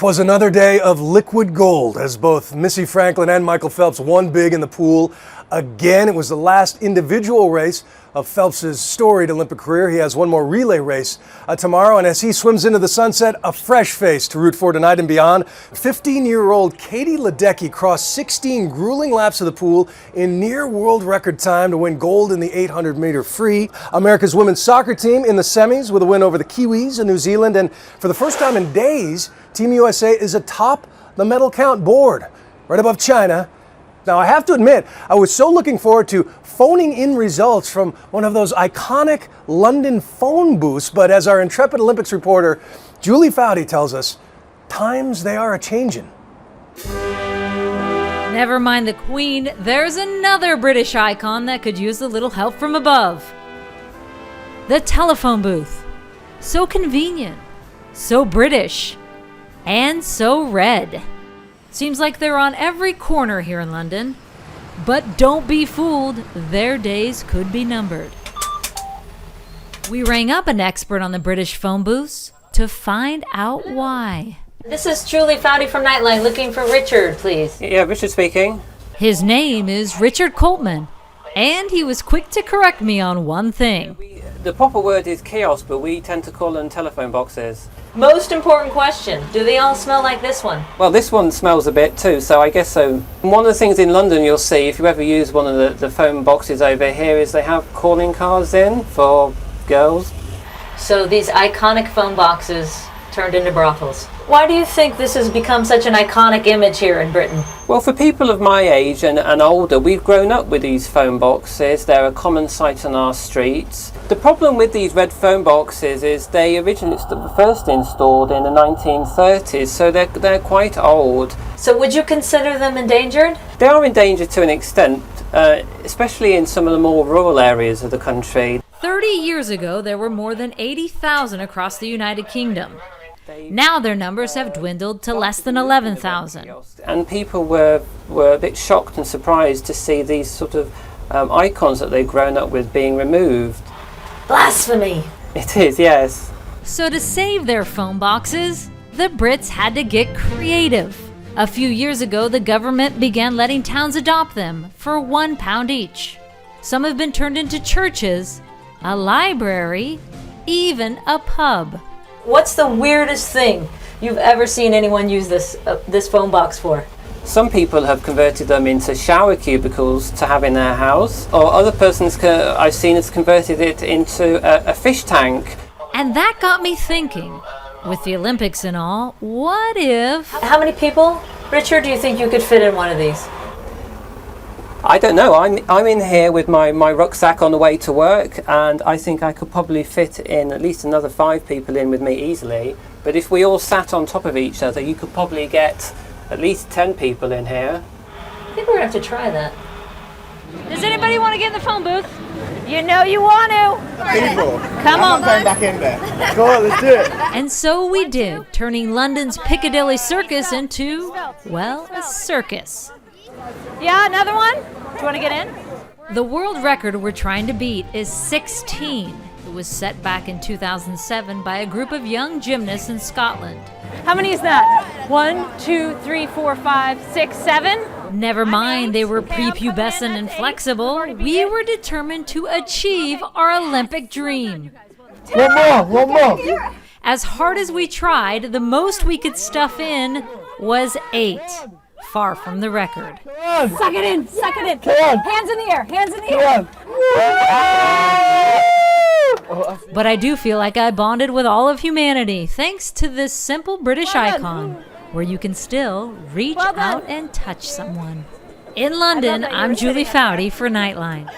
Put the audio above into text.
'Twas another day of liquid gold as both Missy Franklin and Michael Phelps won big in the pool. Again, it was the last individual race of Phelps' storied Olympic career. He has one more relay race tomorrow, and as he swims into the sunset, a fresh face to root for tonight and beyond. 15-year-old Katie Ledecky crossed 16 grueling laps of the pool in near world record time to win gold in the 800-meter free. America's women's soccer team in the semis with a win over the Kiwis in New Zealand, and for the first time in days, Team USA is atop the medal count board, right above China. Now, I have to admit, I was so looking forward to phoning in results from one of those iconic London phone booths, but as our intrepid Olympics reporter, Julie Foudy tells us, times they are a-changin'. Never mind the Queen, there's another British icon that could use a little help from above. The telephone booth. So convenient, so British, and so red. Seems like they're on every corner here in London. But don't be fooled, their days could be numbered. We rang up an expert on the British phone booths to find out why. This is Julie Foudy from Nightline, looking for Richard, please. Yeah, Richard speaking. His name is Richard Coltman, and he was quick to correct me on one thing. The proper word is kiosk, but we tend to call them telephone boxes. Most important question, do they all smell like this one? Well, this one smells a bit too, so I guess so. One of the things in London you'll see, if you ever use one of the phone boxes over here, is they have calling cards in for girls. So these iconic phone boxes turned into brothels. Why do you think this has become such an iconic image here in Britain? Well, for people of my age and older, we've grown up with these phone boxes. They're a common sight on our streets. The problem with these red phone boxes is they originally first installed in the 1930s, so they're quite old. So would you consider them endangered? They are endangered to an extent, especially in some of the more rural areas of the country. 30 years ago, there were more than 80,000 across the United Kingdom. Now their numbers have dwindled to less than 11,000. And people were a bit shocked and surprised to see these sort of icons that they've grown up with being removed. Blasphemy! It is, yes. So to save their phone boxes, the Brits had to get creative. A few years ago, the government began letting towns adopt them for £1 each. Some have been turned into churches, a library, even a pub. What's the weirdest thing you've ever seen anyone use this phone box for? Some people have converted them into shower cubicles to have in their house, or other persons I've seen has converted it into a fish tank. And that got me thinking, with the Olympics and all, what if... How many people, Richard, do you think you could fit in one of these? I don't know. I'm in here with my rucksack on the way to work, and I think I could probably fit in at least another 5 people in with me easily. But if we all sat on top of each other, you could probably get at least 10 people in here. I think we're going to have to try that. Does anybody want to get in the phone booth? You know you want to. People. Come on, going back in there. Go on, let's do it. And so we did, turning London's Piccadilly Circus into, well, a circus. Yeah, another one? Do you want to get in? The world record we're trying to beat is 16. It was set back in 2007 by a group of young gymnasts in Scotland. How many is that? 1, 2, 3, 4, 5, 6, 7? Never mind, they were prepubescent and flexible. We were determined to achieve our Olympic dream. One more. As hard as we tried, the most we could stuff in was 8. Far from the record. Suck it in, suck it in. Come on. Hands in the air, hands in the air. But I do feel like I bonded with all of humanity thanks to this simple British icon where you can still reach out and touch someone. In London, I'm Julie Foudy for Nightline.